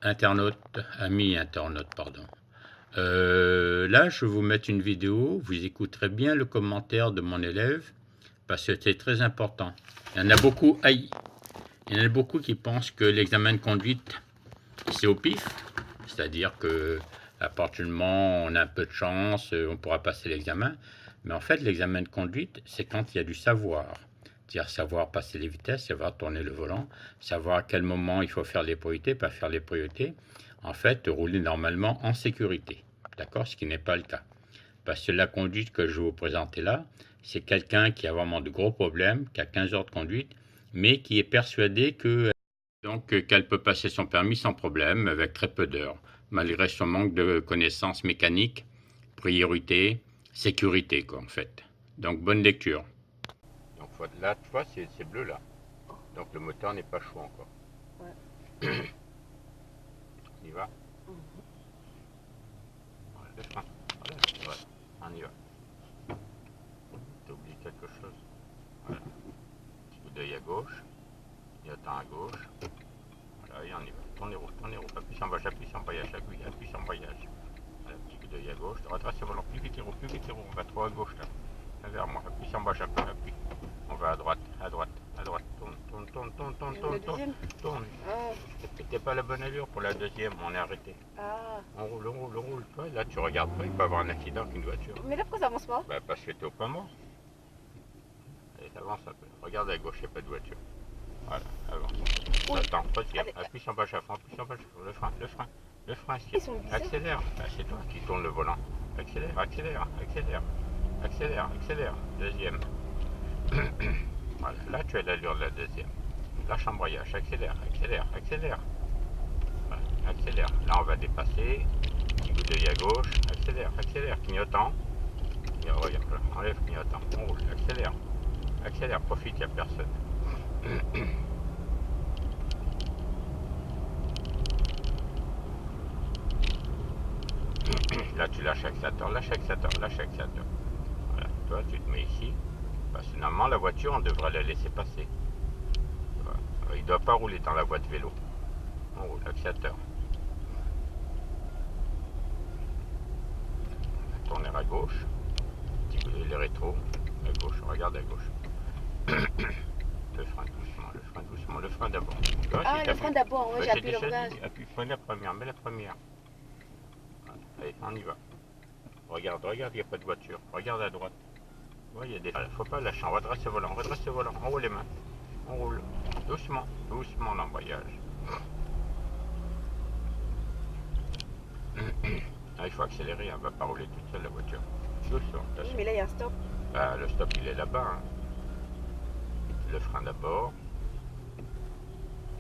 Internaute, ami internaute, pardon. Là, je vais vous mettre une vidéo. Vous écouterez bien le commentaire de mon élève parce que c'est très important. Il y en a beaucoup, aïe, il y en a beaucoup qui pensent que l'examen de conduite, c'est au pif. C'est-à-dire que à partir du moment où on a un peu de chance, on pourra passer l'examen. Mais en fait, l'examen de conduite, c'est quand il y a du savoir. C'est-à-dire savoir passer les vitesses, savoir tourner le volant, savoir à quel moment il faut faire les priorités, pas faire les priorités. En fait, rouler normalement en sécurité. D'accord? Ce qui n'est pas le cas. Parce que la conduite que je vais vous présenter là, c'est quelqu'un qui a vraiment de gros problèmes, qui a 15 heures de conduite, mais qui est persuadé que qu'elle peut passer son permis sans problème, avec très peu d'heures, malgré son manque de connaissances mécaniques, priorité, sécurité, quoi, en fait. Donc, bonne lecture. Donc là, tu vois, c'est bleu là. Donc le moteur n'est pas chaud encore. Ouais. On y va. Voilà, le frein. Voilà, ouais. On y va. T'as oublié quelque chose. Voilà. Petit coup d'œil à gauche. Et attends à gauche. Voilà, et on y va. Tournez roue, tournez roue. Appuie sur embrayage, appuie sur embrayage. Voilà, petit coup d'œil à gauche. Retrace le volant. Plus vite les roues, plus vite les roues. On va trop à gauche là. Viens vers moi. Appuie sur embrayage, appuie. On va à droite, à droite, à droite. Tourne, tourne, tourne, tourne, tourne, tourne, tourne. Tourne. C'était pas la bonne allure pour la deuxième, on est arrêté. Ah. On roule, on roule, on roule. Toi, là, tu regardes pas, il peut y avoir un accident avec une voiture. Mais là, pourquoi ça avance pas? Bah, parce que t'es au point mort. Allez, avance un peu. Regarde à gauche, il n'y a pas de voiture. Voilà, avance. Oui. Attends, troisième. Appuie sur bas chafron, appuie sur bas chafron. Le frein, le frein, le frein. Accélère. Bah, c'est toi qui tourne le volant. Accélère, accélère, accélère. Accélère, accélère. Deuxième. Voilà, là, tu as l'allure de la deuxième. Lâche embrayage, accélère, accélère, accélère. Voilà, accélère. Là, on va dépasser. Petit coup d'œil à gauche. Accélère, accélère. Clignotant. Regarde, enlève clignotant. On roule, accélère. Accélère, profite, il n'y a personne. Là, tu lâches accélérateur, lâche accélérateur, lâche accélérateur. Voilà, toi, tu te mets ici. Parce que normalement, la voiture, on devrait la laisser passer. Voilà. Il ne doit pas rouler dans la voie de vélo. On roule, accélérateur. Tourner à gauche. Les rétros. À gauche, regarde à gauche. Le frein doucement, le frein doucement, le frein d'abord. Ah, le frein d'abord, ouais, j'ai appuyé le rodage. Appuie, prenez la première, mets la première. Allez, on y va. Regarde, regarde, il n'y a pas de voiture. Regarde à droite. Ouais, il y a des... Faut pas lâcher, on redresse le volant, on roule les mains. On roule. Doucement, doucement l'embrayage. Ah, il faut accélérer, elle ne va pas rouler toute seule la voiture. Doucement. Oui, mais là, il y a un stop. Bah, le stop, il est là-bas. Hein. Le frein d'abord.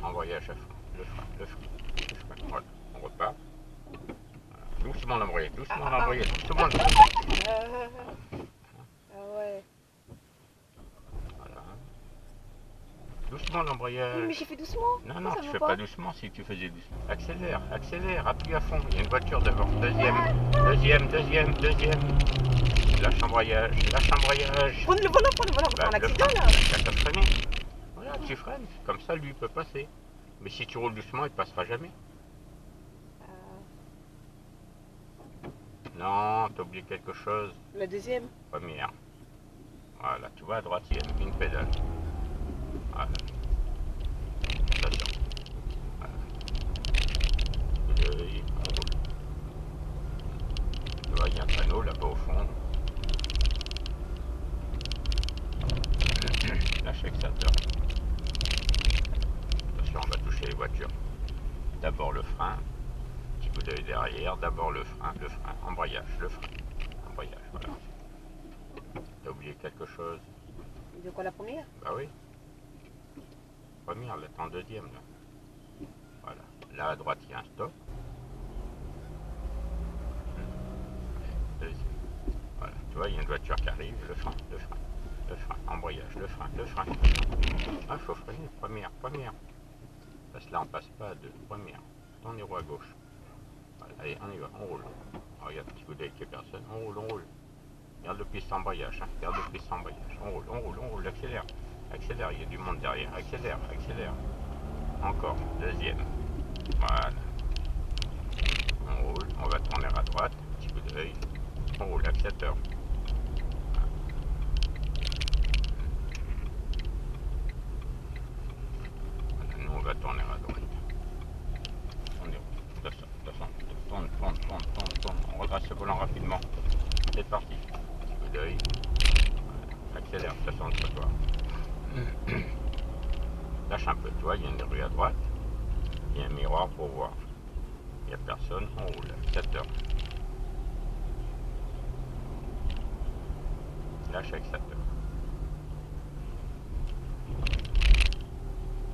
Embrayage à fond. Le frein, le frein, le frein. Voilà, on repart. Voilà. Doucement l'embrayage, doucement l'embrayage, doucement l'embrayage. Ah ouais. Voilà. Doucement l'embrayage. Oui, mais j'ai fait doucement. Non, non, tu fais pas doucement si tu faisais doucement. Accélère, accélère, appuie à fond. Il y a une voiture devant. Deuxième, deuxième, deuxième, deuxième. Lâche embrayage, lâche embrayage. Prends le volant, Bah, un accident là. T'as freiné. Voilà, tu freines. Comme ça, lui, il peut passer. Mais si tu roules doucement, il ne passera jamais. Non, t'as oublié quelque chose. La deuxième. Première. Voilà, tu vois à droite, il y a une pédale. Voilà. Attention. Voilà. On roule. Tu vois, il y a un panneau là-bas au fond. Lâche accélérateur. Attention, on va toucher les voitures. D'abord le frein. Petit coup d'œil derrière. D'abord le frein, embrayage, le frein. Embrayage, voilà. T'as oublié quelque chose? De quoi, la première? Bah oui. Première, là, t'es en deuxième, là. Voilà. Là, à droite, il y a un stop. Deuxième. Voilà. Tu vois, il y a une voiture qui arrive. Le frein, le frein, le frein. Embrayage, le frein, le frein. Ah, il faut freiner. Première, première. Parce que là, on passe pas à deux. Première. Tournez roues à gauche. Voilà. Allez, on y va. On roule. Alors, regarde, petit coup d'œil qu'il n'y a personne. On roule, on roule. Garde le piste embrayage, hein. Garde le piste embrayage. On roule, on roule, on roule, accélère. Accélère, il y a du monde derrière. Accélère, accélère. Encore, deuxième. Voilà. On roule, on va tourner à droite, petit coup d'œil. On roule l'accélérateur. Voilà, nous on va tourner à droite. On est tourne. On redresse le volant rapidement. C'est parti. Petit coup d'œil. Voilà. Accélère, station de trottoir. Lâche un peu, toi, il y a une rue à droite. Il y a un miroir pour voir. Il n'y a personne, on roule. 7 heures. Lâche avec 7 heures.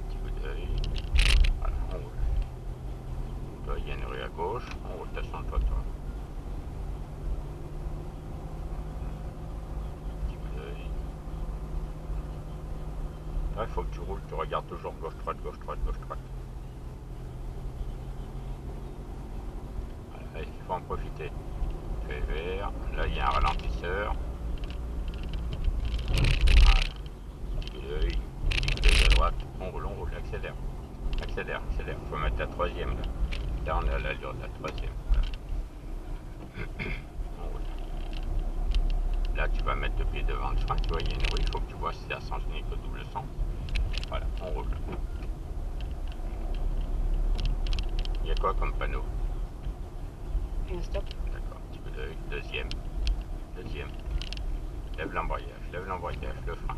Petit coup d'œil. Voilà, on roule. Toi, il y a une rue à gauche, on roule, station de trottoir. Petit coup d'œil. Là, il faut que tu roules, tu regardes toujours gauche-droite. Voilà, il faut en profiter. Fais vert, là il y a un ralentisseur. Voilà. Petit coup d'œil à droite, on roule, accélère. Accélère. Il faut mettre la troisième là. Là on est à l'allure de la troisième. On roule. Là tu vas mettre le pied devant le frein, tu vois il y a une rue, il faut que tu vois si c'est à sens unique ou double sens. Voilà, on roule. Il y a quoi comme panneau? Et un stop. D'accord, petit coup d'œil. Deuxième. Lève l'embrayage, le frein.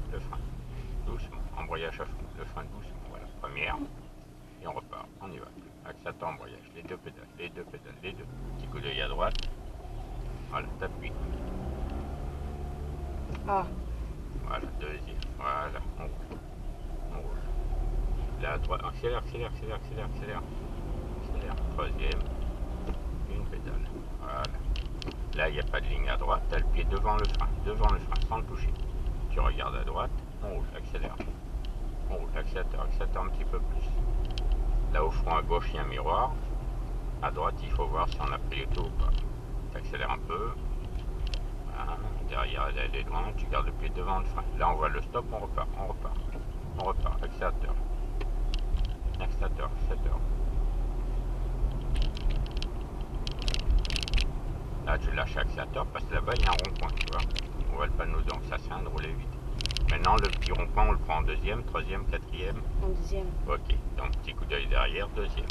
Doucement, embrayage à fond, le frein doucement. Voilà, première. Et on repart, on y va. Accélérateur, embrayage, les deux pédales. Petit coup d'œil à droite. Voilà, t'appuies. Ah, Voilà, deuxième. Voilà, on roule. Là, à droite, accélère. Troisième. Une pédale. Voilà. Là, il n'y a pas de ligne à droite, tu as le pied devant le frein, sans le toucher. Tu regardes à droite, on roule, accélérateur, un petit peu plus. Là, au fond à gauche, il y a un miroir. À droite, il faut voir si on a pris le tout ou pas. Tu accélères un peu. Voilà. Derrière, elle est loin, tu gardes le pied devant le frein. Là, on voit le stop, on repart. Accélérateur, 7 heures. Là, tu lâches l'accélérateur parce que là-bas, il y a un rond-point, tu vois. On voit le panneau, donc ça sert de rouler vite. Maintenant, le petit rond-point, on le prend en deuxième, troisième, quatrième. en deuxième. Ok, donc petit coup d'œil derrière, deuxième.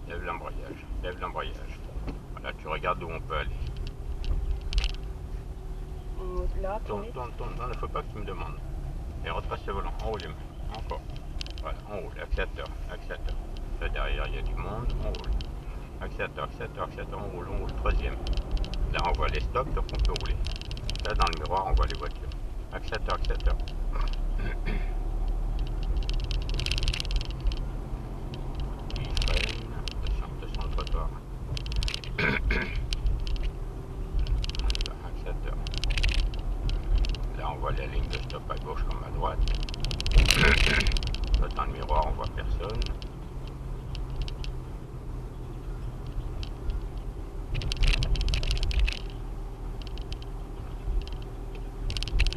Lève l'embrayage. Voilà, tu regardes où on peut aller. Là, Tourne. Non, il ne faut pas que tu me demandes. Et retrace le volant, on roule les mains. Encore. Voilà, on roule, accélérateur. Là, derrière, il y a du monde, on roule. Accélérateur, on roule, troisième. Là, on voit les stops, donc on peut rouler. Là, dans le miroir, on voit les voitures. Accélérateur. Il freine, station de trottoir. Accélérateur. Là, on voit la ligne de stop à gauche comme à droite. Là, dans le miroir, on voit personne.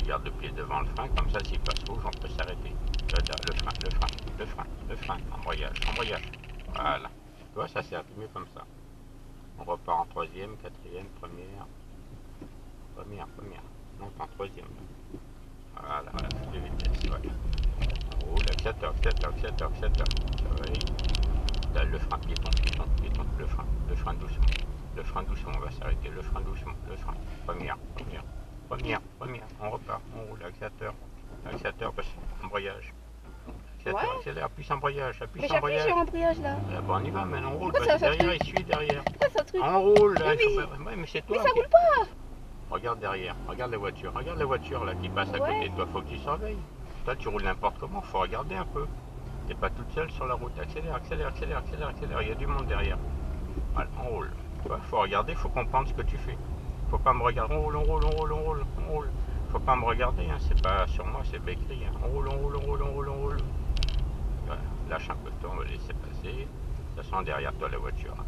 Garde le pied devant le frein, comme ça s'il passe rouge on peut s'arrêter. Le frein, embrayage. Voilà. Tu vois, ça sert mieux comme ça. On repart en troisième, quatrième, première. Non, en troisième. Voilà, toutes les vitesses, voilà. On roule, accélérateur. Là, le frein, piéton, le frein doucement, on va s'arrêter, le frein. Première. On repart, on roule, accélérateur, embrayage. Accélère, appuie sur embrayage. Mais j'appuie sur embrayage là. Bon, on y va, maintenant on roule, Pourquoi ça derrière, il suit derrière. Pourquoi ça truc? On roule, là, Mais ouais, mais c'est toi. Mais ça roule pas. Regarde derrière, regarde la voiture là qui passe à côté de toi, faut que tu surveilles. Toi, tu roules n'importe comment, faut regarder un peu. T'es pas toute seule sur la route, accélère, il y a du monde derrière. Voilà, on roule. Faut regarder, faut comprendre ce que tu fais. Faut pas me regarder, on roule. Faut pas me regarder, hein. C'est pas sur moi, c'est écrit. Hein. On roule. Voilà. Lâche un peu de temps, on va laisser passer. De toute façon, derrière toi la voiture. Hein.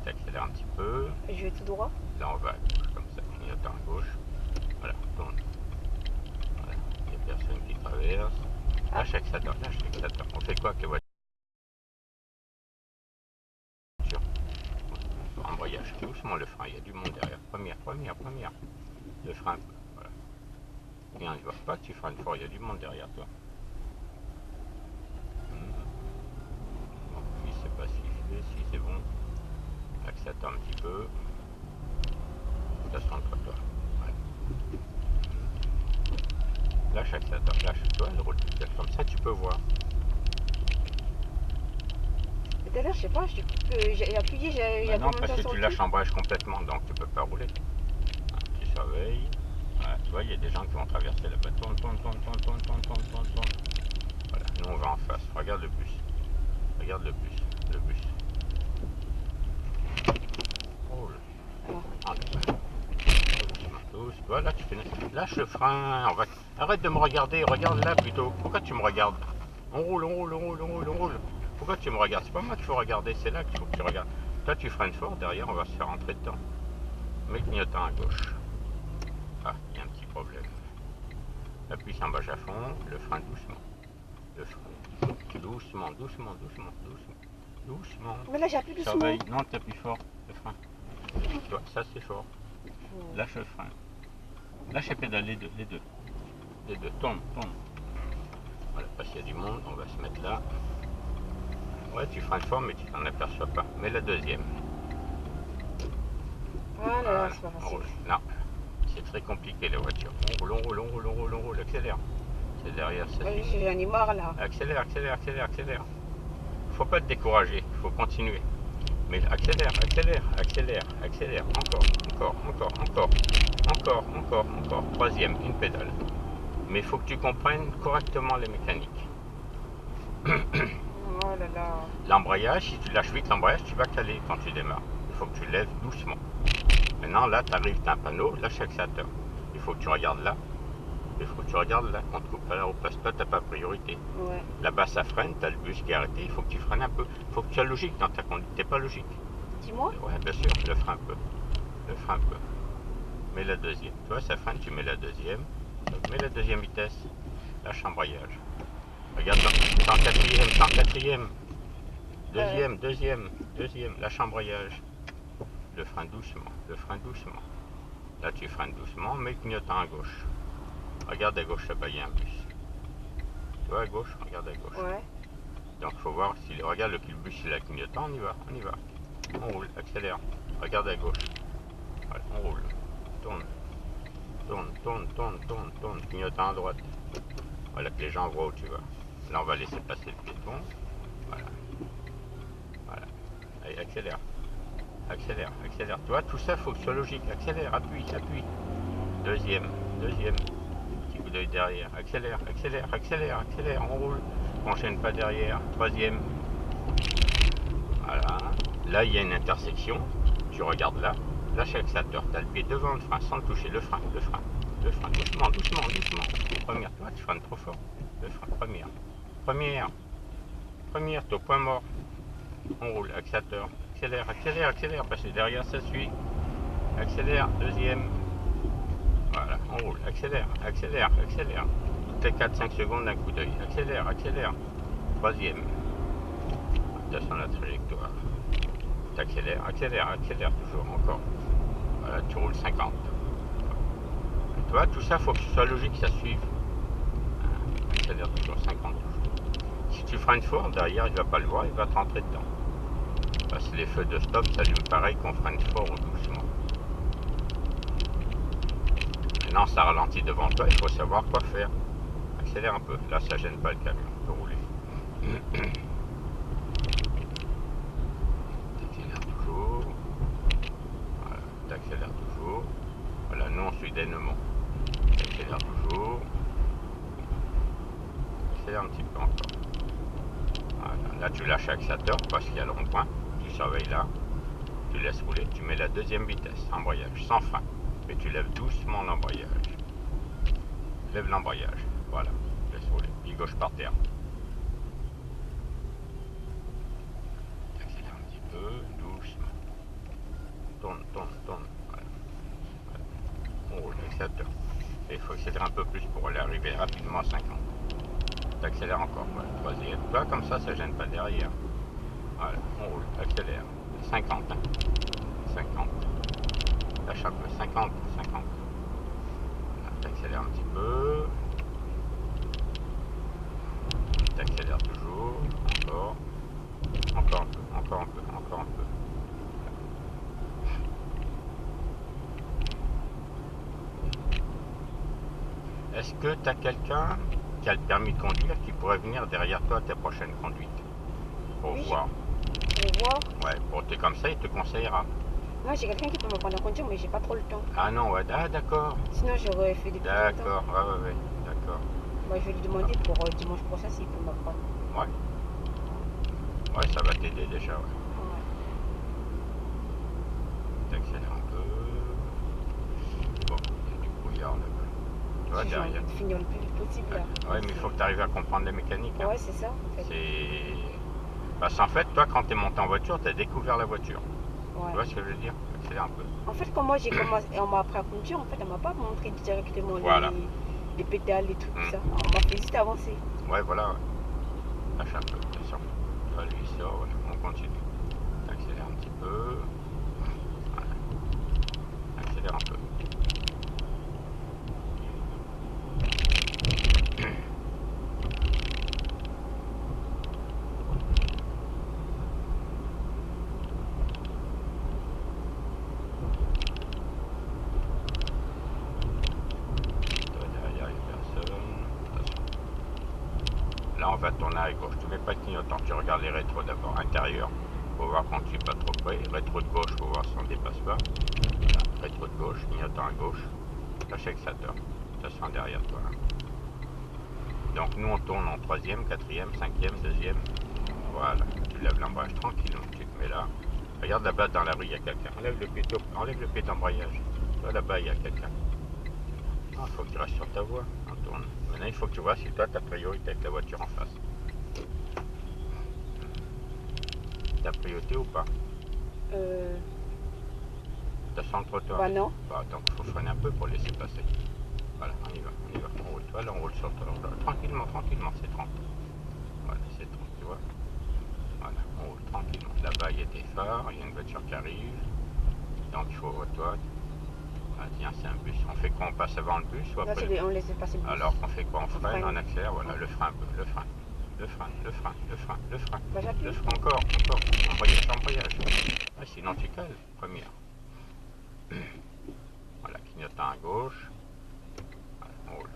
Tu accélères un petit peu. Je vais tout droit. Là, on va à gauche, comme ça, clignotant à gauche. Voilà, tourne. Voilà, il n'y a personne qui traverse. Lâche l'accélérateur, lâche l'accélérateur. On fait quoi avec les voitures? Embrayage, doucement le frein, il y a du monde derrière. Première. Le frein, voilà. Bien, il ne va pas que tu freines fort, il y a du monde derrière toi. Bon, si c'est pas sifflé, si c'est bon. Accélérateur un petit peu. Ça se rentre toi. Ouais. Lâche l'accélérateur, lâche-toi, le roule tout seul. Comme ça tu peux voir. Mais tout à l'heure, je sais pas, j'ai appuyé, j'ai Non, parce que tu lâches l'embrayage complètement, donc tu peux pas rouler. Tu surveilles. Voilà, tu vois, il y a des gens qui vont traverser là-bas. Tourne. Voilà, nous on va en face. Regarde le bus. Regarde le bus. Roule. Douce. Voilà, tu fais. Lâche le frein. Arrête de me regarder. Regarde là plutôt. Pourquoi tu me regardes? On roule. Pourquoi tu me regardes? C'est pas moi qu'il faut regarder, c'est là qu'il faut que tu regardes. Toi, tu freines fort. Derrière, on va se faire rentrer dedans. Mets le clignotant à gauche. Ah, il y a un petit problème. Appuie sur l'emballage à fond, le frein doucement. Doucement. Mais là, j'appuie doucement. Surveille. Non, t'appuies fort, le frein. Tu vois, ça c'est fort. Lâche le frein. Lâche les pédales, les deux. Tourne. Voilà, parce qu'il y a du monde, on va se mettre là. Ouais, tu freines fort, mais tu t'en aperçois pas. Mets la deuxième. Ah là là, c'est pas facile. Non, c'est très compliqué la voiture. On roule, accélère. C'est derrière, ça suit. J'en ai marre là. Accélère. Faut pas te décourager, faut continuer. Mais accélère. Encore. Troisième, une pédale. Mais il faut que tu comprennes correctement les mécaniques. Oh là là. L'embrayage, si tu lâches vite l'embrayage, tu vas caler quand tu démarres. Il faut que tu lèves doucement. Maintenant, là, tu arrives, tu as un panneau, lâche l'accélérateur. Il faut que tu regardes là. On te coupe pas la roue parce que toi, tu n'as pas priorité. Ouais. Là-bas, ça freine, tu as le bus qui est arrêté, il faut que tu freines un peu. Il faut que tu sois logique dans ta conduite. Tu n'es pas logique. Dis-moi. Ouais, bien sûr, le frein un peu. Mets la deuxième. Tu vois, ça freine, tu mets la deuxième. Mets la deuxième vitesse. Lâche l'embrayage. Regarde, c'est en quatrième. Deuxième. Lâche l'embrayage. Le frein doucement. Là, tu freines doucement, mets le clignotant à gauche. Regarde à gauche, là-bas, il y a un bus. Tu vois à gauche? Regarde à gauche. Ouais. Donc, il faut voir si regarde le bus, il a le clignotant, on y va. On roule, accélère. Regarde à gauche. Voilà, on roule. Tourne. Clignotant à droite. Voilà, que les gens voient où tu vas. Là, on va laisser passer le piéton. Voilà. Allez, accélère. Tu vois, tout ça, il faut que ce soit logique. Accélère, appuie. Deuxième. Petit coup d'œil derrière. Accélère. On roule. On chaîne pas derrière. Troisième. Voilà. Là, il y a une intersection. Tu regardes là. Lâche l'accélérateur. Tu as le pied devant le frein sans le toucher. Le frein. Doucement. Première. Toi, tu freines trop fort. Le frein. Première. T'es au point mort. On roule. Accélérateur. Accélère. Parce que derrière, ça suit. Accélère. Deuxième. Voilà. On roule. Accélère. Toutes les 4-5 secondes d'un coup d'œil. Accélère. Troisième. Attention à la trajectoire. T'accélères. Toujours. Encore. Voilà. Tu roules 50. Tu vois, tout ça, il faut que ce soit logique, ça suive. Accélère toujours 50. Si tu freines fort, derrière, il ne va pas le voir, il va te rentrer dedans. Parce que les feux de stop s'allument pareil qu'on freine fort ou doucement. Maintenant, ça ralentit devant toi, il faut savoir quoi faire. Accélère un peu. Là, ça gêne pas le camion. Tu peux rouler. T'accélères toujours. Voilà, nous on suit des Neumont. T'accélères toujours. Accélère un petit peu encore. Voilà. Là, tu lâches l'accélérateur parce qu'il y a le rond-point. Tu surveilles là. Tu laisses rouler. Tu mets la deuxième vitesse. Embrayage, sans frein. Mais tu lèves doucement l'embrayage. Lève l'embrayage. Voilà. Laisse rouler. Pied gauche par terre. Accélère un petit peu. Doucement. Tourne. Voilà. On roule l'accélérateur. Et il faut accélérer un peu plus pour aller arriver rapidement à 50. t'accélères encore. Voilà, troisième. Tu vois, comme ça gêne pas derrière. Voilà, on roule, accélère. 50, hein. 50. Lâche un peu, 50, 50. Voilà, t'accélères un petit peu. T'accélères toujours. Encore. Encore un peu, encore un peu, encore un peu. Est-ce que tu as quelqu'un qui a le permis de conduire qui pourrait venir derrière toi à ta prochaine conduite? Pour Oui, voir. pour voir. Ouais, pour te comme ça, il te conseillera. Moi, j'ai quelqu'un qui peut me prendre à conduire, mais j'ai pas trop le temps. Ah non, ouais, ah d'accord. Sinon, j'aurais fait depuis longtemps. D'accord, ouais, d'accord. Bah, je vais lui demander pour dimanche prochain s'il peut me prendre. Ouais. Ouais, ça va t'aider déjà, ouais. Ouais. T'accélères un peu. Bon, il y a du brouillard là-bas. Tu vois, J'ai derrière. envie de finir le plus vite possible là. Ouais, mais il faut que tu arrives à comprendre la mécanique. Hein. Ouais, c'est ça. En fait. C'est. Parce qu'en fait, toi, quand tu es monté en voiture, tu as découvert la voiture. Ouais. Tu vois ce que je veux dire? Accélère un peu. En fait, quand moi j'ai commencé, on m'a appris à conduire, en fait, elle m'a pas montré directement Voilà. les pédales, les trucs, tout ça. On m'a fait juste avancer. Ouais, voilà. Ouais. Lâche un peu, attention. Tu vois, lui, il sort, voilà. On continue. Accélère un petit peu. Voilà. Accélère un peu. Là, on va tourner à gauche. Tu mets pas de clignotant. Tu regardes les rétros d'abord. Intérieur. Faut voir quand tu es pas trop près. Rétro de gauche, faut voir si on dépasse pas. Voilà. Rétro de gauche, clignotant à gauche. Lâche accélérateur. Attention derrière toi. Hein. Donc nous on tourne en troisième, quatrième, cinquième, deuxième. Voilà. Tu lèves l'embrayage tranquillement. Tu te mets là. Regarde là-bas dans la rue, il y a quelqu'un. Enlève le pied d'embrayage. Là-bas, il y a quelqu'un. Il faut que tu restes sur ta voie. On tourne. Maintenant, il faut que tu vois si toi, tu as priorité avec la voiture en face. Tu as priorité ou pas? T'as sur le trottoir? Bah non. Bah, donc, il faut freiner un peu pour laisser passer. Voilà, on y va, on y va. On roule. Tu vois, là, on roule sur le trottoir. Tranquillement, tranquillement, c'est 30. Voilà, c'est 30, tu vois. Voilà, on roule tranquillement. Là-bas, il y a des phares, il y a une voiture qui arrive. Donc, il faut, toi, ah, tiens, c'est un bus. On fait quoi? On passe avant le bus ou après? Là, on laisse passer le bus. Alors, on fait quoi? On freine, freine. on accélère, voilà, le frein un peu, le frein. Le frein, le frein, le frein, le frein. Bah, j'appuie. Le frein encore. Embrayage. Ah, sinon, tu cales, première. Voilà, clignotant à gauche. Voilà, on roule.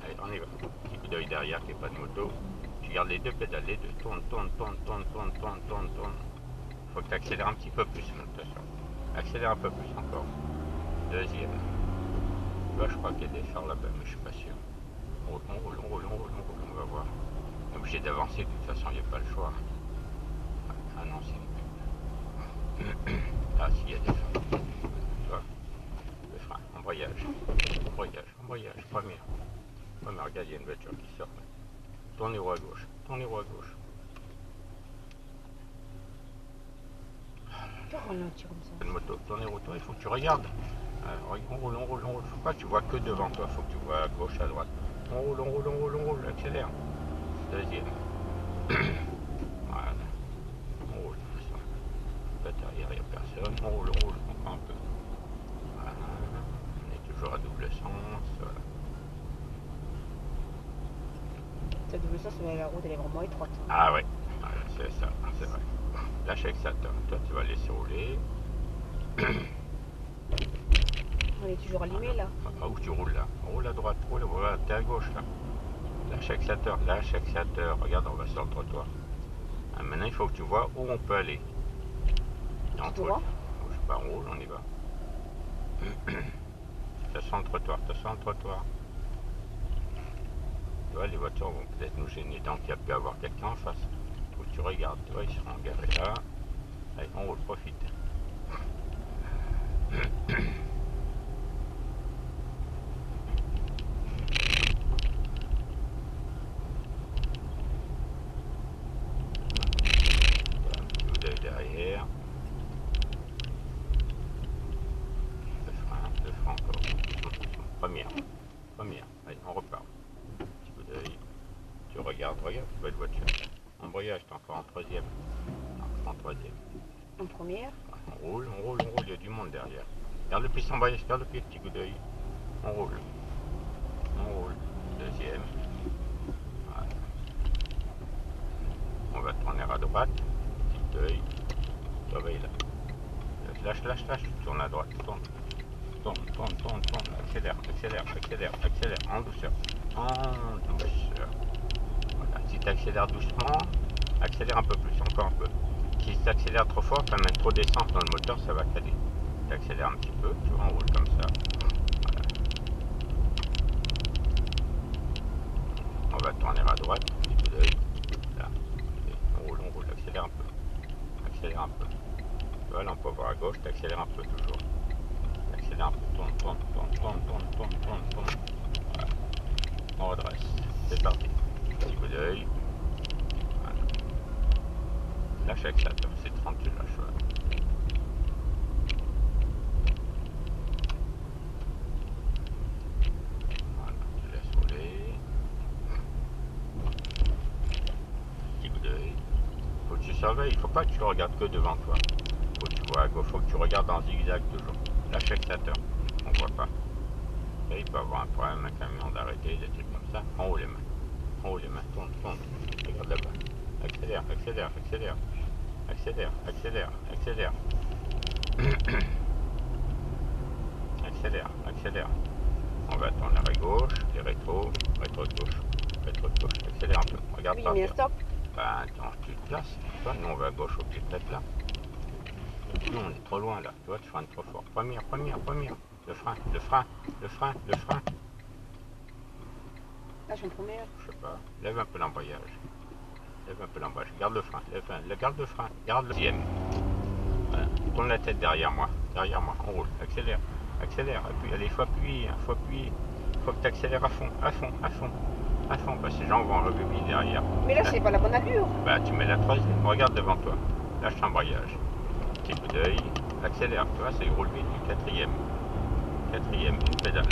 Allez, on y va. Petit coup d'œil derrière qu'il n'y ait pas de moto. Tu gardes les deux pédales, les deux. Tourne. Faut que tu accélères un petit peu plus, attention. Accélère un peu plus encore. Deuxième. Là, je crois qu'il y a des phares là-bas, mais je suis pas sûr. On roule, on va voir. On est obligé d'avancer, de toute façon, il n'y a pas le choix. Ah non, c'est une pute. Ah, si, il y a des phares. Tu vois, le frein, embrayage, première. Regarde, il y a une voiture qui sort. Tournez roue à gauche. Tu ralentis comme ça. Une moto, tournez roue, toi, il faut que tu regardes. On roule. Faut pas que tu vois que devant toi, faut que tu vois à gauche, à droite. On roule, accélère. Deuxième. Voilà. On roule. Là, derrière, il n'y a personne. On roule, on prend un peu. Voilà. On est toujours à double sens. Voilà. Cette double sens, mais la route, elle est vraiment étroite. Ah ouais, voilà, c'est ça, c'est vrai. Lâche avec ça, toi, tu vas laisser rouler. On est toujours allumé là. Ah, où tu roules là? Roule à droite, voilà, t'es à gauche là. Lâche accélérateur, regarde, on va sur le trottoir. Ah, maintenant, il faut que tu vois où on peut aller. Et on roule. Je sais pas, on roule, on y va. T'as sur le trottoir. Tu vois, les voitures vont peut-être nous gêner, donc il y a pu avoir quelqu'un en face. Faut que tu regardes, tu vois, ils seront garés là. Allez, on roule, profite. Derrière. Le frein encore. Première. Allez, on repart. Petit coup d'œil. Tu regarde, belle voiture. Embrayage, t'es encore en troisième. En troisième. En première. On roule, il y a du monde derrière. Regarde le piston embrayage, regarde le pied, petit coup d'œil. On roule. Deuxième. Voilà. On va tourner à droite. Petit coup d'œil. Surveille là. Lâche, tourne à droite, tourne, accélère, en douceur, Voilà, si tu accélères doucement, accélère un peu plus, encore un peu. Si tu accélères trop fort, tu vas mettre trop d'essence dans le moteur, ça va caler. Tu accélères un petit peu, tu vois, on roule comme ça. Voilà. On va tourner à droite, petit coup d'œil, là, on roule, accélère un peu. Voilà, on peut voir à gauche, tu accélères un peu toujours. Accélère un peu, tourne. Voilà. On redresse. C'est parti. Petit coup d'œil. Voilà. Lâche l'accélérateur, c'est 30, tu lâches. Voilà. Tu laisses rouler. Petit coup d'œil. Faut que tu surveilles, il faut pas que tu regardes que devant toi. Faut que tu vois à gauche, faut que tu regardes en zigzag toujours. Lâche l'accélérateur, on voit pas. Et il peut avoir un problème, un camion d'arrêter, des trucs comme ça. En haut les mains, tourne. Regarde là-bas. Accélère. Accélère. On va tourner à gauche, les rétro de gauche. Accélère un peu. Regarde Oui, pas. mais stop. Bah attends, tu te places. Toi, nous on va à gauche au pied de tête là. Nous on est trop loin là. Tu vois, tu freines trop fort. Première. Le frein. Lâche en première. Je sais pas. Lève un peu l'embrayage. Garde le frein. Garde le deuxième. Voilà. Tourne la tête derrière moi. On roule. Accélère. Appuie. Allez, il faut appuyer. Faut que tu accélères à fond. Parce que les gens vont en revue derrière. Mais là, c'est pas la bonne allure. Bah, tu mets la troisième. Regarde devant toi. Lâche l'embrayage. Petit coup d'œil. Accélère. Tu vois, c'est roule vite. Quatrième. Une pédale.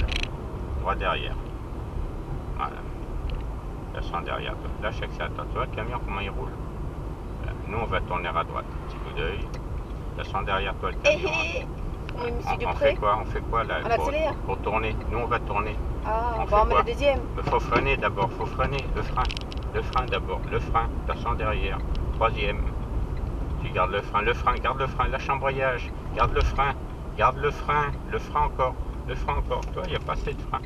Droit derrière. Voilà. Lâche derrière toi. Lâche l'accélérateur. Tu vois le camion comment il roule. Voilà. Nous on va tourner à droite. Petit coup d'œil. Lâche derrière toi le camion. On fait quoi là On accélère. pour tourner. Nous on va tourner. Ah, on va en mettre la deuxième. Il faut freiner d'abord. Le frein d'abord. Lâche derrière. Troisième. Tu gardes le frein. Lâche l'embrayage. Garde le frein. Le frein encore. Toi, il n'y a pas assez de frein.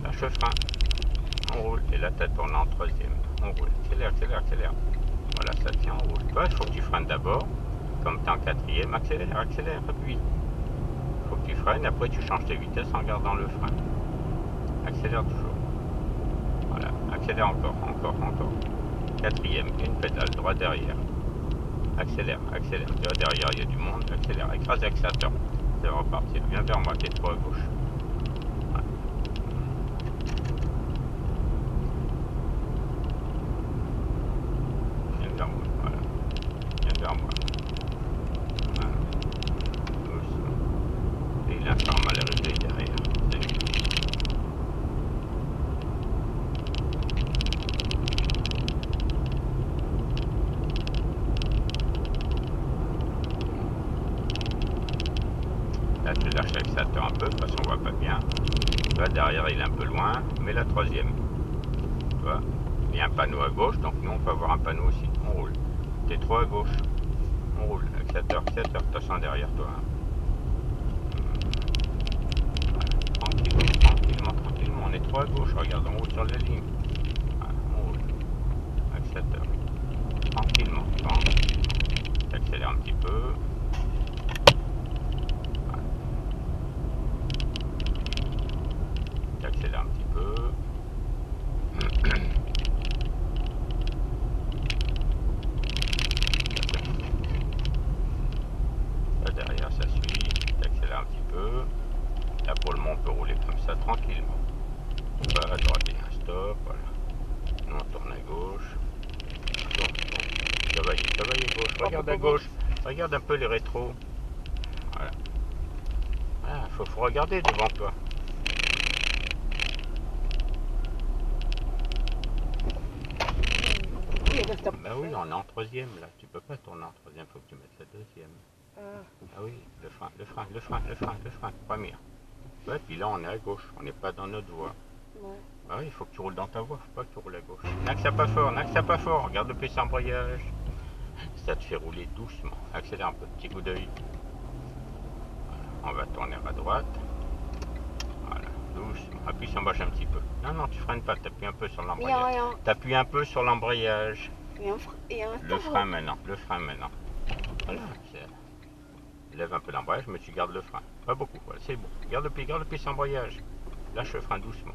Lâche le frein. On roule. Et là, tu as tourné en troisième. On roule. Accélère. Voilà, ça tient, on roule. Toi, il faut que tu freines d'abord. Comme tu es en quatrième, accélère. Appuie. Il faut que tu freines. Après, tu changes tes vitesses en gardant le frein. Accélère toujours. Voilà. Accélère encore. Quatrième. Une pédale. Droit derrière. Accélère. Tu vois, derrière, il y a du monde. Accélère. Écrase l'accélérateur. Ça va repartir. Viens vers moi, t'es trop à gauche. Voilà. Viens vers moi. Voilà. Doucement. Et il informe à l'arrivée derrière. Là, tu lâches l'accélérateur un peu parce qu'on voit pas bien. Là, derrière, il est un peu loin, mais la troisième. Tu vois, il y a un panneau à gauche, donc nous, on peut avoir un panneau aussi. On roule. T'es trop à gauche. On roule. Accélérateur, attention derrière toi. Voilà. Tranquillement. On est trop à gauche. Regarde, on roule sur la ligne. Voilà, on roule. Accélérateur. Tranquillement. Accélère un petit peu. Accélère un petit peu. Là derrière ça suit. Accélère un petit peu. Là pour le moment on peut rouler comme ça tranquillement. On va à droite et un stop. Voilà. Nous on tourne à gauche. Surveille à gauche. Regarde à gauche. Regarde un peu les rétros. Voilà. Ah, faut regarder devant toi. stop. Bah oui, on est en troisième là. Tu peux pas tourner en troisième, faut que tu mettes la deuxième. Ah oui, le frein, le frein, le frein, le frein, le frein, première. Ouais, puis là on est à gauche, on n'est pas dans notre voie. Ouais. Bah oui, il faut que tu roules dans ta voie, faut pas que tu roules à gauche. N'accélère pas fort, n'accélère pas fort, regarde le PC embrayage. Ça te fait rouler doucement. Accélère un peu, petit coup d'œil. Voilà. On va tourner à droite. Voilà, doucement. Appuie sur l'embrayage un petit peu. Non, non, tu freines pas, t'appuies un peu sur l'embrayage. T'appuies un peu sur l'embrayage. Le frein maintenant, le frein maintenant. Voilà, lève un peu l'embrayage, mais tu gardes le frein. Pas beaucoup, voilà, c'est bon. Garde le pied sur l'embrayage. Lâche le frein doucement.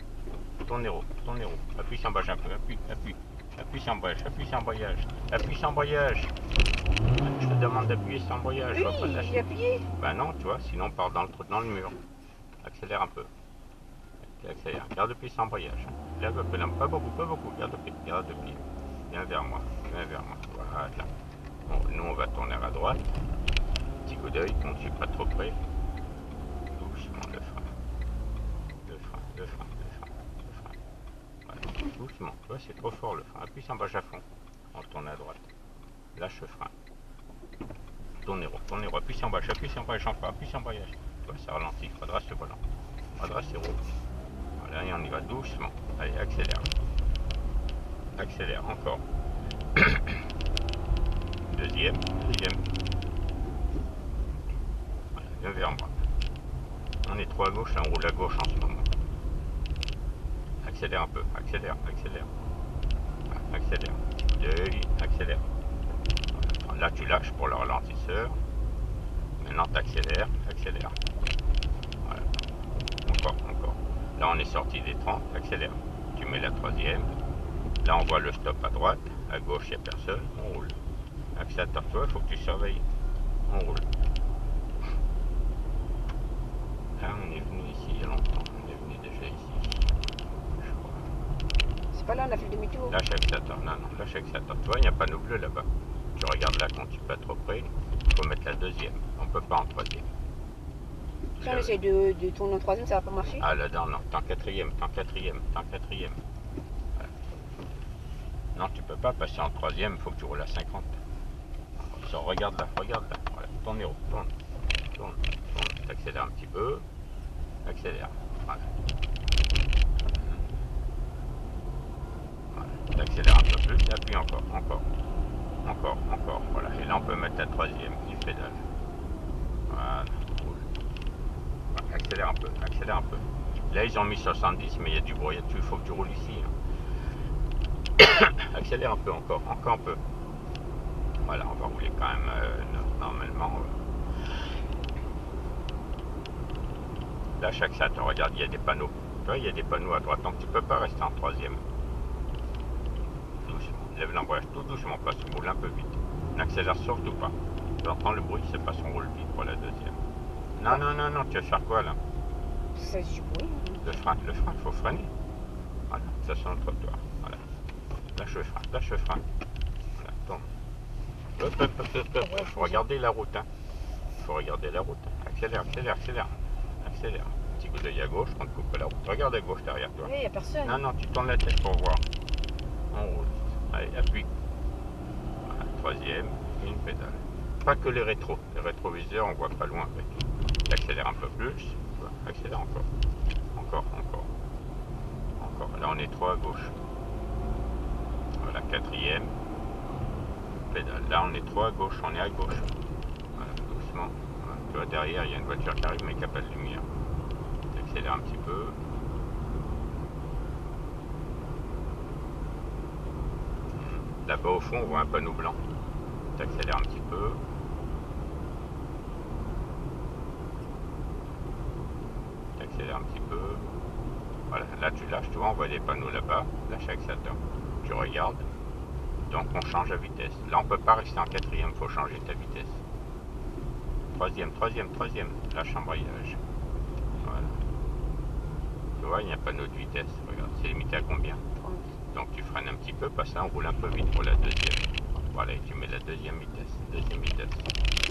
Tourne les roues, tourne les roues. Appuie sur l'embrayage un peu, appuie, appuie. Appuie sur l'embrayage, appuie sur l'embrayage. Appuie sur l'embrayage. Je te demande d'appuyer sur l'embrayage. Oui, j'ai appuyé. Ben non, tu vois, sinon on part dans le mur. Accélère un peu. Accélère. Garde le pied sur l'embrayage. Lève un peu l'embrayage. Pas beaucoup. Garde le pied, garde le pied. Viens vers moi, viens vers moi. Voilà. Bon, nous on va tourner à droite. Petit coup d'œil, quand tu es pas trop près. Doucement le frein. Le frein, le frein, le frein, le frein. Voilà. Doucement. Tu vois, c'est trop fort le frein. Appuie sur l'embrayage à fond. On tourne à droite. Lâche le frein. Tourne les roues. Appuie sur l'embrayage, appuie sur l'embrayage encore. Appuie sur l'embrayage. Tu vois, ça ralentit. Redresse le volant. Redresse les roues. Voilà, et on y va doucement. Allez, accélère. Accélère, encore. Deuxième. Voilà, viens vers moi. On est trop à gauche, là, on roule à gauche en ce moment. Accélère un peu, accélère. Accélère. Accélère. Voilà. Là, tu lâches pour le ralentisseur. Maintenant, tu accélères. Voilà. Encore. Là, on est sorti des 30, accélère. Tu mets la troisième. Là, on voit le stop à droite. À gauche, il n'y a personne. On roule. Accélère-toi, il faut que tu surveilles. On roule. Là, on est venu ici il y a longtemps. On est venu déjà ici. Je crois. C'est pas là, on a fait le demi-tour. Lâche accélérateur. Non, lâche accélérateur. Tu vois, il n'y a pas panneau bleu là-bas. Tu regardes là quand tu pas trop près. Il faut mettre la deuxième. On ne peut pas en troisième. Si on essaie de tourner en troisième, ça va pas marcher. Ah là, non, t'es en quatrième. Voilà. Non, tu peux pas passer en troisième, il faut que tu roules à 50. Regarde là. Voilà. Tourne les roues, tourne. T'accélères un petit peu. Accélère. Voilà. T'accélères un peu plus, appuie encore. Voilà. Et là, on peut mettre la troisième, il pédale. Voilà. Accélère un peu. Là, ils ont mis 70, mais il y a du bruit dessus, il faut que tu roules ici. Accélère un peu, encore un peu. Voilà, on va rouler quand même normalement. Là, chaque salle, regarde, il y a des panneaux. Tu vois, il y a des panneaux à droite, donc tu peux pas rester en troisième. Doucement, lève l'embrayage tout doucement, parce qu'on roule un peu vite. N'accélère surtout pas. Tu entends le bruit, c'est parce qu'on roule vite pour la deuxième. Non, tu vas faire quoi là? Ça se bruit. Le frein, il faut freiner. Voilà, ça sur le trottoir. Voilà. Lâche le frein. Voilà, tourne. Il faut regarder la route. Accélère. Petit coup d'œil à gauche, on te coupe la route. Regarde à gauche derrière toi. Oui, il n'y a personne. Non, tu tournes la tête pour voir. On roule. Allez, appuie. Voilà, troisième, une pédale. Pas que les rétros. Les rétroviseurs, on voit pas loin avec. Accélère un peu plus. Accélère encore. Là, on est trop à gauche. Voilà, quatrième. Pédale. Là, on est trop à gauche. On est à gauche. Voilà, doucement. Voilà. Tu vois, derrière, il y a une voiture qui arrive, mais qui n'a pas de lumière. Accélère un petit peu. Là-bas, au fond, on voit un panneau blanc. Tu accélères un petit peu. Voilà, là tu lâches, tu vois, on voit des panneaux là-bas, lâche accélérateur. Tu regardes, donc on change la vitesse. Là on peut pas rester en quatrième, il faut changer ta vitesse. Troisième, lâche embrayage. Voilà. Tu vois, il y a un panneau de vitesse, regarde, c'est limité à combien? Donc tu freines un petit peu, parce que là on roule un peu vite pour la deuxième. Voilà, et tu mets la deuxième vitesse.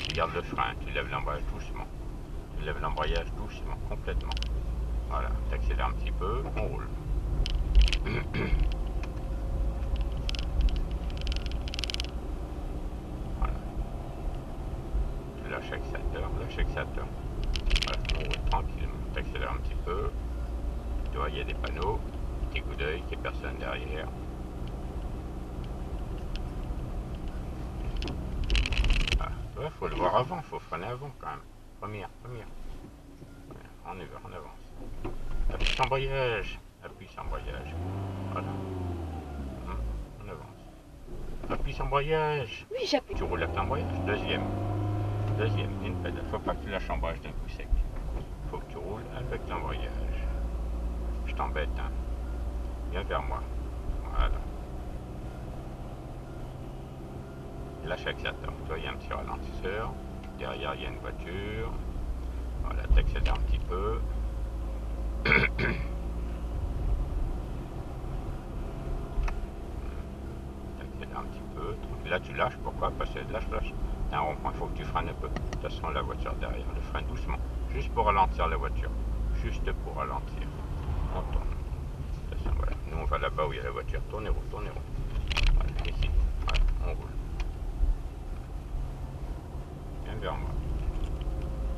Tu gardes le frein, tu lèves l'embrayage doucement. Complètement. Voilà, tu accélères un petit peu, on roule. accélère un petit peu. Tu vois, il y a des panneaux, petit coup d'œil, qu'il n'y a personne derrière. Ah, ouais, faut le voir avant, faut freiner avant quand même. Première. Ouais, on y va, on avance. Appuie sur embrayage. Voilà. On avance. Appuie sur embrayage. Oui, j'appuie. Tu roules avec l'embrayage. Deuxième, une pédale. Faut pas que tu lâches l'embrayage d'un coup sec. Faut que tu roules avec l'embrayage. Je t'embête, hein. Viens vers moi. Voilà. Lâche l'accélérateur. Tu vois, il y a un petit ralentisseur. Derrière, il y a une voiture. Voilà, t'accélères un petit peu. T'accélères un petit peu. Là, tu lâches. Pourquoi? Parce que lâche. T'as un rond-point, il faut que tu freines un peu. De toute façon, la voiture derrière, le frein doucement. Juste pour ralentir la voiture. Juste pour ralentir. On tourne. De toute façon, voilà. Nous, on va là-bas où il y a la voiture. Tournez roule. Voilà, ici. Voilà, on roule. Viens vers moi.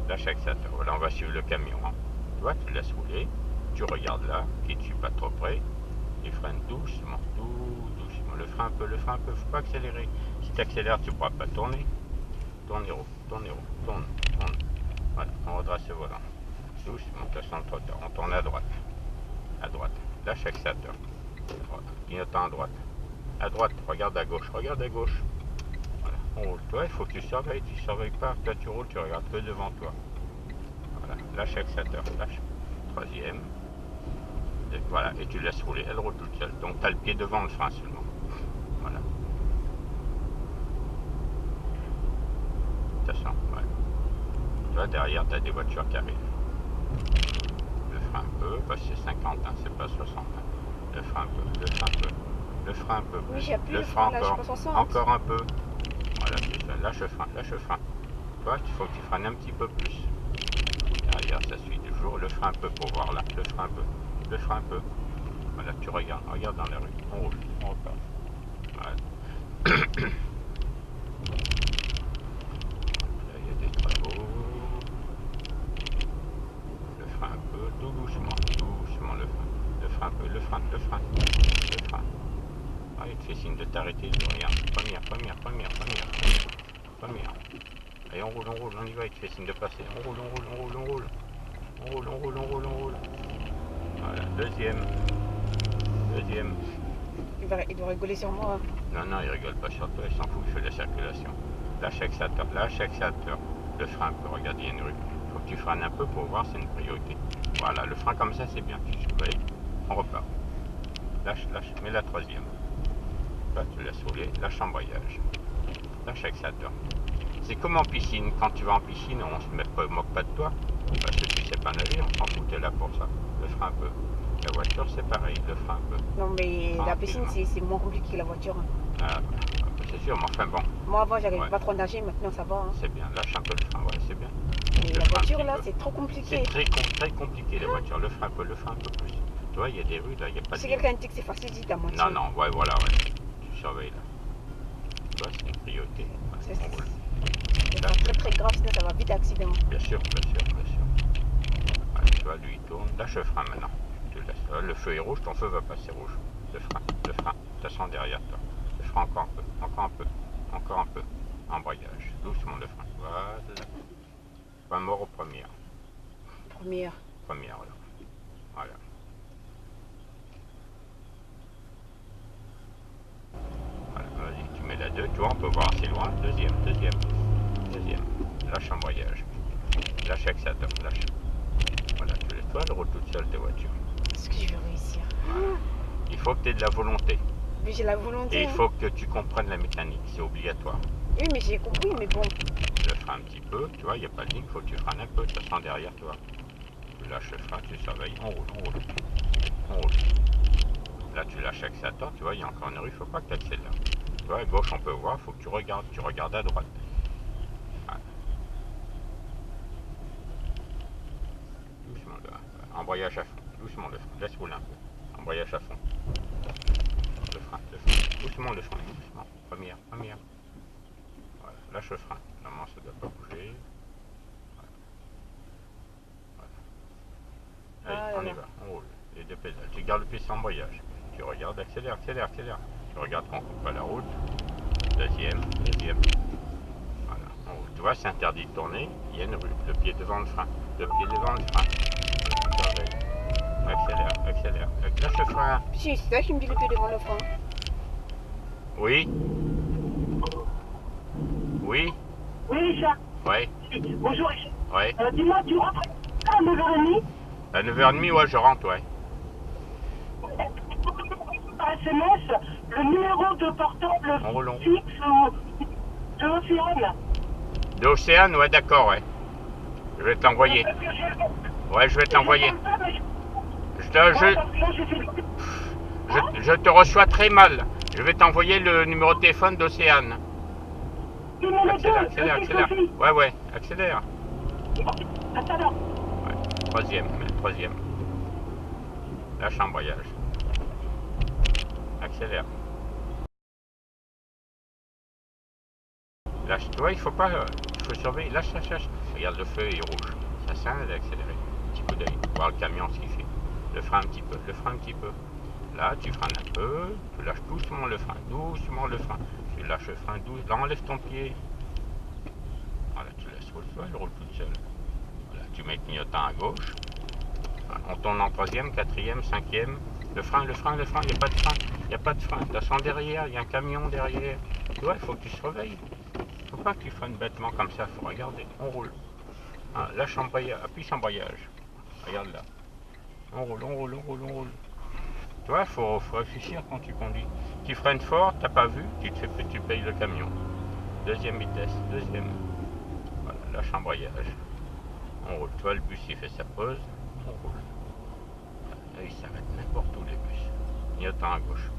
Lâche l'accélérateur. Voilà, on va suivre le camion. Hein. Tu vois, tu laisses rouler. Tu regardes là, qui ne suis pas trop près. Et freine doucement, tout doucement. Le frein un peu. Faut pas accélérer. Si tu accélères, tu ne pourras pas tourner. Tourne. Voilà, on redresse le volant. Doucement, tu sens le trottoir. On tourne à droite. Lâche l'accélérateur. Clignotant à droite. Regarde à gauche. Voilà, on roule. Toi, il faut que tu surveilles pas. Toi, tu roules, tu regardes que devant toi. Voilà, lâche l'accélérateur. Troisième. Voilà, et tu laisses rouler. Elle roule toute seule. Donc, tu as le pied devant le frein seulement. Voilà. Ça sent, ouais. Tu vois, derrière, tu as des voitures qui arrivent. Le frein un peu, parce que c'est 50, hein, c'est pas 60. Hein. Le frein un peu. Oui, j'appuie le le frein frein, là, je encore. passe en 100. Encore un peu. Voilà, c'est ça. Lâche le frein. Tu vois, il faut que tu freines un petit peu plus. Derrière, ça suit toujours. Le frein un peu pour voir là. Le frein un peu. Voilà, tu regarde dans la rue. On roule, on repart. Voilà. Là, il y a des travaux. Le frein un peu, tout doucement le frein. Le frein. Ah, il te fait signe de t'arrêter. Regarde, première. Allez, on roule, on y va, il te fait signe de passer. On roule. Voilà, deuxième. Il doit rigoler sur moi. Non, il rigole pas sur toi, il s'en fout, il fait la circulation. Lâche l'accélérateur. Le frein un peu, regarde, il y a une rue. Il faut que tu freines un peu pour voir, c'est une priorité. Voilà, le frein comme ça, c'est bien, tu surveilles. On repart. Lâche, mets la troisième. Là, tu laisses rouler, lâche l'embrayage. Lâche l'accélérateur. C'est comme en piscine, quand tu vas en piscine, on se moque pas de toi. Parce que tu sais pas nager, on s'en fout, t'es là pour ça. Le frein un peu. La voiture, c'est pareil, le frein un peu. Non, mais la piscine, c'est moins compliqué que la voiture. Ah, c'est sûr, mais enfin bon. Moi, avant, j'arrivais pas trop à nager, maintenant, ça va. Hein. C'est bien, lâche un peu le frein, ouais, c'est bien. Et la voiture, là, c'est trop compliqué. C'est très compliqué, la voiture. Le frein un peu plus. Tu vois, il y a des rues, là, il n'y a pas de... Si quelqu'un dit que c'est facile, dis ta moitié. Non, ouais, voilà, ouais. Tu surveilles, là. Tu vois, c'est une priorité. Ouais, on roule. C'est très grave, sinon ça va vite accident. Bien sûr. Ouais, tu vois, lui, il tourne. Lâche le frein, maintenant. Tu le laisses. Le feu est rouge, ton feu va passer rouge. Le frein. Tu sens derrière toi. Le frein encore un peu. Embrayage. Doucement, le frein. Voilà. Pas mort aux premières. Première, voilà. Voilà, vas-y, tu mets la 2, tu vois, on peut voir assez loin. Deuxième. Lâche embrayage. Lâche l'accélérateur, lâche. Voilà, tu laisses toi, elle roule toute seule tes voitures. est-ce que je vais réussir? Voilà. Il faut que tu aies de la volonté. Mais j'ai la volonté. Et il faut que tu comprennes la mécanique, c'est obligatoire. Oui, mais j'ai compris, mais bon. Tu le freines un petit peu, tu vois, il n'y a pas de ligne, il faut que tu freines un peu, ça sent derrière toi. Tu lâches le frein, tu surveilles, on roule. Là, tu lâches l'accélérateur, tu vois, il y a encore une rue, il ne faut pas que tu accélères. Tu vois, à gauche, on peut voir, il faut que tu regardes à droite. Voilà. Doucement, embrayage à fond, doucement le frein, laisse rouler un peu. Embrayage à fond. Le frein. Doucement le frein, doucement. Première. Voilà, lâche le frein. Normalement, ça ne doit pas bouger. Voilà. Allez, Ah, on y là. va, on roule. Les deux pédales. Tu gardes le pied sans embrayage. Tu regardes, accélère, accélère, accélère. Tu regardes qu'on coupe pas la route. Deuxième, deuxième. Voilà, on roule. Tu vois, c'est interdit de tourner. Il y a une rue. Le pied devant le frein. Le pied devant le frein. Accélère, accélère. Lâche le frein. Si, c'est toi qui me dis le pied devant le frein. Oui. Oui. Oui, Richard. Ouais. Bonjour, Richard. Ouais. Dis-moi, tu rentres à 9h30 À 9h30, ouais, je rentre, ouais. par SMS le numéro de portable On roule, on roule. fixe de Océane. De Océane, ouais, d'accord, ouais. Je vais te l'envoyer. Parce que j'ai- Ouais, je vais te l'envoyer. Je te, Ouais, je, parce que là, j'ai fait- je te reçois très mal. Je vais t'envoyer le numéro de téléphone d'Océane. Tu me le Accélère, donnes, accélère, ok, accélère. Sophie. Ouais, ouais, accélère. À tout à l'heure. Ouais, troisième, troisième. Lâche l'embrayage. Accélère. Lâche, tu vois, il faut pas, il faut surveiller. Lâche, lâche, lâche. Regarde, le feu est rouge. Ça sert à accélérer. Petit coup d'œil. Voir le camion ce qu'il fait. Le frein un petit peu, le frein un petit peu. Là, tu freines un peu. Tu lâches doucement le frein, doucement le frein. Tu lâches le frein doucement. Là, enlève ton pied. Voilà, tu laisses rouler. Tu vois, elle roule toute seule. Voilà, tu mets le clignotant à gauche. Voilà, on tourne en troisième, quatrième, cinquième. Le frein, le frein, le frein. Il n'y a pas de frein. Il n'y a pas de frein. Tu sens derrière. Il y a un camion derrière. Tu vois, il faut que tu surveilles. Faut pas que tu freines bêtement comme ça, faut regarder. On roule. Hein, lâche embrayage, appuie sur embrayage. Regarde là. On roule, on roule, on roule, on roule. Tu vois, faut réfléchir quand tu conduis. Tu freines fort, t'as pas vu, tu payes le camion. Deuxième vitesse, deuxième. Voilà, lâche embrayage. On roule. Tu vois, le bus il fait sa pause. On roule. Là, il s'arrête n'importe où les bus. Clignotant à gauche.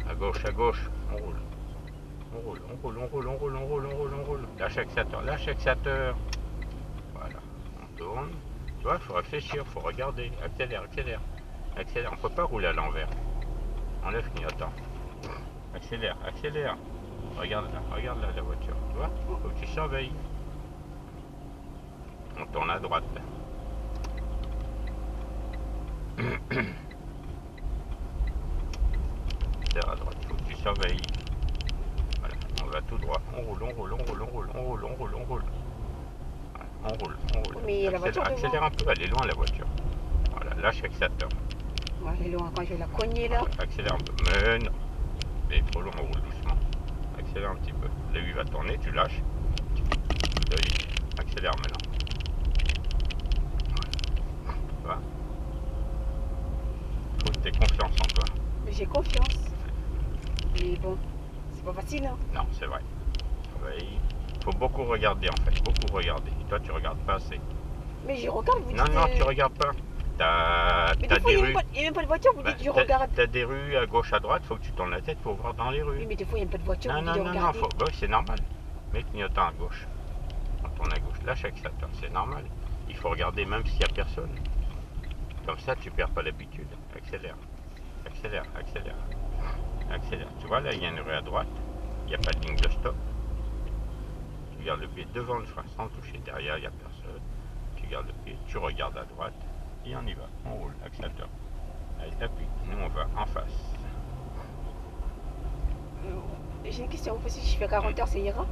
À gauche, à gauche. On roule. On roule, on roule, on roule, on roule, on roule, on roule, on roule. Lâche l'axateur. Voilà, on tourne. Tu vois, il faut réfléchir, il faut regarder. Accélère, accélère. Accélère, on ne peut pas rouler à l'envers. Enlève clignotant. Accélère, accélère. Regarde là la voiture. Tu vois, faut que tu surveilles. On tourne à droite. C'est à droite, faut que tu surveilles. On va tout droit, on roule, on roule, on roule, on roule, on roule, on roule, on roule. Voilà, on roule, on roule. Mais il y a la voiture devant. Accélère un peu, elle est loin la voiture. Voilà, lâche l'axateur. Moi, elle est loin quand je vais la cogner là. Voilà, accélère un peu. Mais non, elle est trop loin, on roule doucement. Accélère un petit peu. Là, il va tourner, tu lâches. Accélère maintenant. Voilà. Faut que tu aies confiance en toi. Mais j'ai confiance. Mais bon, c'est pas facile, hein. Non, c'est vrai. Il faut beaucoup regarder en fait, beaucoup regarder. Et toi, tu regardes pas assez. Mais je regarde, vous Non, dites. non, tu regardes pas. Mais T'as des fois, des il rues. n'y a même pas de voiture, vous Bah, dites je regarde. T'as des rues à gauche, à droite, faut que tu tournes la tête pour voir dans les Oui, rues. mais des fois, il n'y a même pas de voiture, Non, vous non, dites non, de non, regarder. bah, c'est normal. Mets clignotant à gauche. On tourne à gauche. Lâche l'axateur, c'est normal. Il faut regarder même s'il n'y a personne. Comme ça, tu perds pas l'habitude. Accélère. Accélère, accélère. Accélère. Tu vois, là, il y a une rue à droite. Il n'y a pas de ligne de stop. Tu gardes le pied devant le frein sans toucher. Derrière, il n'y a personne. Tu gardes le pied, tu regardes à droite. Et on y va. On roule. Accélérateur. Allez, appuie. Nous, on va en face. J'ai une question, si je fais 40 heures, ça ira?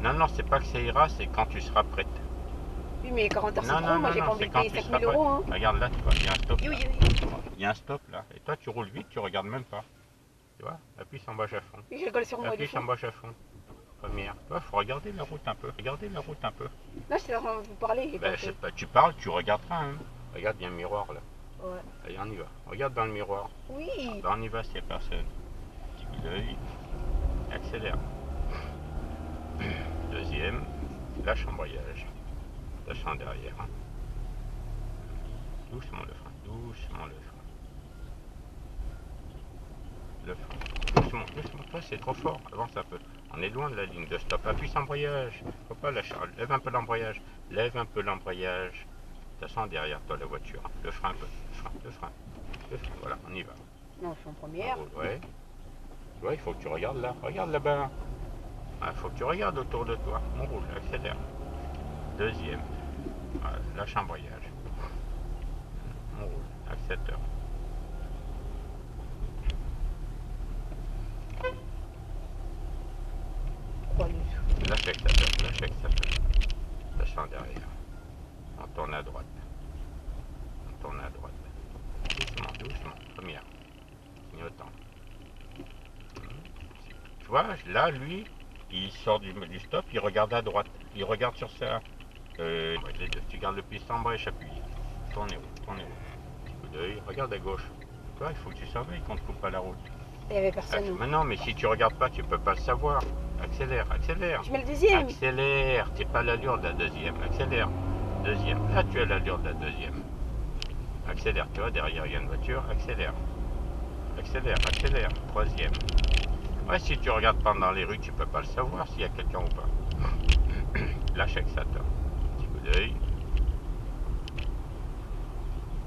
Non, non, c'est pas que ça ira, c'est quand tu seras prête. Oui, mais 40 heures, c'est Non, trop, non, moi non, j'ai pas non, envie c'est de quand payer tu 5 seras 000 euros, hein. prête. Regarde là, tu vois, il y a un stop Oui, là. oui, oui. Il y a un stop là. Et toi, tu roules vite, tu regardes même pas. Tu vois, appuie sur embâche à fond. Oui, je rigole sur moi des Appuie sur fois. embâche à fond. Première. Tu vois, faut regarder la route un peu. Regardez la route un peu. Là, j'étais en train de vous parler. Et Ben, donc, c'est pas, tu parles, tu regarderas. Hein. Regarde, il y a un miroir là. ouais. Allez, on y va. Regarde dans le miroir. Oui. Ben, on y va s'il n'y a personne. Petit coup d'œil. Accélère. Deuxième. Lâche embrayage. Lâche en derrière. Hein. Doucement le frein. Doucement le frein. Le frein. Doucement, doucement. Toi, c'est trop fort. Avance un peu. On est loin de la ligne de stop. Appuie sur embrayage. Faut pas lâcher. Lève un peu l'embrayage. Lève un peu l'embrayage. Tu sens derrière toi la voiture. Le frein un peu. Le frein. Le frein. Le frein. Voilà, on y va. Non, je suis en première. Ouais. Tu vois, il faut que tu regardes là. Regarde là-bas. Il faut que tu regardes autour de toi. On roule. Accélère. Deuxième. Voilà, lâche embrayage. On roule. accélérateur. Quoi, le- Lâche accélérateur, lâche accélérateur. Lâche en derrière. On tourne à droite. On tourne à droite. Doucement, doucement. Première. Clignotant. Tu vois, là, lui, il sort du stop, il regarde à droite. Il regarde sur ça. Les deux. Tu gardes le piston en brèche, appuie. Tournez haut, tournez haut. Petit coup d'œil, regarde à gauche. Toi, il faut que tu surveilles qu'on ne te coupe pas la route. Il y avait personne. Mais non, mais si tu regardes pas, tu peux pas le savoir. Accélère, accélère. Je mets le deuxième. Accélère, t'es pas à l'allure de la deuxième. Accélère. Deuxième. Là, tu es à l'allure de la deuxième. Accélère, tu vois, derrière, il y a une voiture. Accélère. Accélère, accélère. Troisième. Ouais, si tu regardes pas dans les rues, tu peux pas le savoir s'il y a quelqu'un ou pas. Lâche accélérateur. Petit coup d'œil.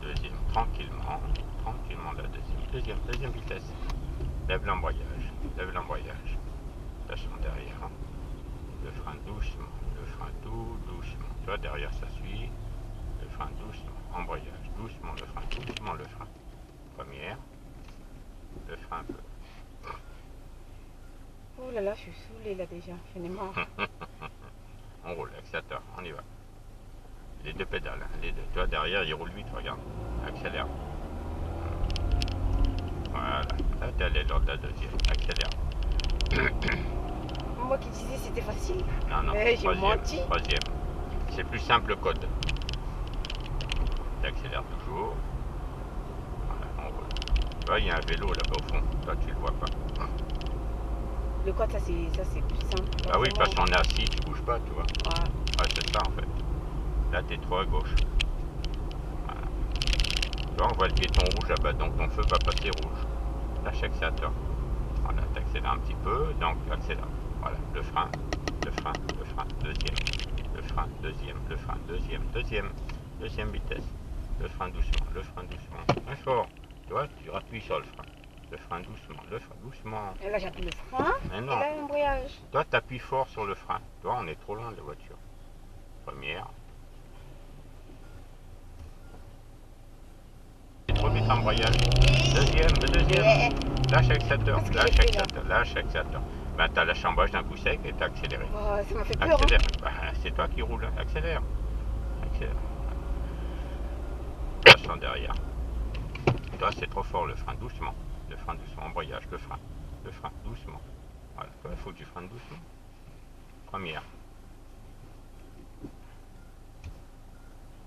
Deuxième, tranquillement. Tranquillement, la deuxième. Deuxième vitesse. Lève l'embrayage. Lève l'embrayage. Lâche en derrière. Le frein doucement. Le frein tout doucement. Tu vois, derrière, ça suit. Le frein doucement. Embrayage. Doucement, le frein. Doucement, le frein. Première. Le frein un peu. Oh là là, je suis saoulée là déjà. J'en ai marre. On roule, accélérateur, on y va. Les deux pédales, hein, les deux. Tu vois, derrière, il roule vite, regarde. Accélère. Voilà. Là, t'es allé lors de la deuxième. Accélère. Moi qui disais c'était facile. Non, non. J'ai menti. Troisième. C'est plus simple le code. Tu accélères toujours. Voilà, on roule. Tu vois, il y a un vélo là-bas au fond. Toi, tu le vois pas. Le code, ça c'est plus simple. Ah oui, parce qu'on est assis, tu bouges pas, tu vois. Ouais. Ouais, c'est ça en fait. Là, t'es trop à gauche. Voilà. Tu vois, on voit le piéton rouge là-bas, donc ton feu va passer rouge. Lâche accélérateur. Voilà, t'accélères un petit peu, donc accélère. Voilà, le frein, deuxième. Le frein, deuxième, le frein, deuxième vitesse. Le frein doucement. Un fort. Tu vois, tu appuies sur le frein. Le frein doucement. Et là j'appuie le frein. Mais Et non. là l'embrayage. Toi, t'appuies fort sur le frein. Toi, on est trop loin de la voiture. Première. C'est trop vite l'embrayage. Deuxième. Lâche accélérateur. Lâche accélérateur. Ben, t'as lâché l'embrayage d'un coup sec et t'as accéléré. Oh, ça m'a fait peur. Hein. Accélère. Ben, c'est toi qui roules. Accélère. Lâche en derrière. Toi, c'est trop fort le frein. Doucement. Embrayage. Le frein. Doucement. Voilà. Toi, il faut que tu freines doucement. Première.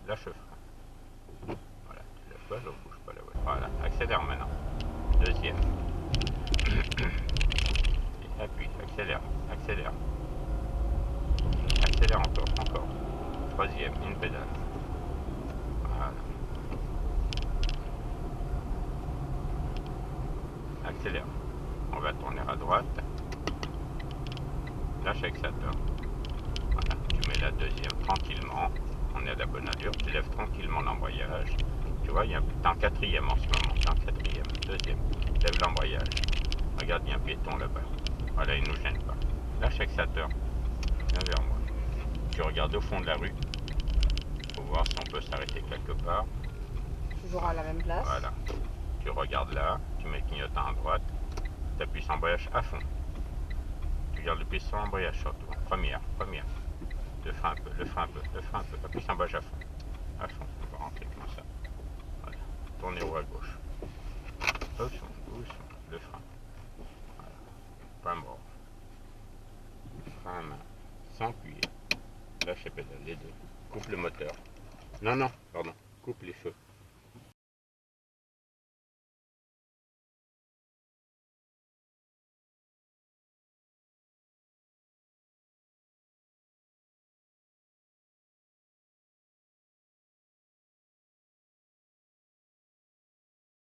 Lâche le frein. Voilà. Tu lâches pas, je ne bouge pas la voiture. Voilà. Accélère maintenant. Deuxième. Et appuie. Accélère. Accélère encore. Troisième. Une pédale. Voilà. Accélère. On va tourner à droite. Lâche accélérateur. Voilà. Tu mets la deuxième tranquillement. On est à la bonne allure. Tu lèves tranquillement l'embrayage. Tu vois, t'es en quatrième en ce moment. Deuxième. Lève l'embrayage. Regarde, il y a un piéton là-bas. Voilà, il ne nous gêne pas. Lâche accélérateur. Viens vers moi. Tu regardes au fond de la rue. Pour voir si on peut s'arrêter quelque part. Toujours à la même place. Voilà. Tu regardes là. Tu mets le clignotant à droite. Tu appuies sur l'embrayage à fond. Tu gardes le piston embrayage surtout. Première. Le frein un peu. Appuie sur l'embrayage à fond. On va rentrer comme ça. Voilà. Tournez haut à gauche. Doucement. Le frein. Voilà. Pas mort. Frein à main. Sans appuyer. Lâche les pédales, les deux. Coupe le moteur. Non, pardon. Coupe les feux.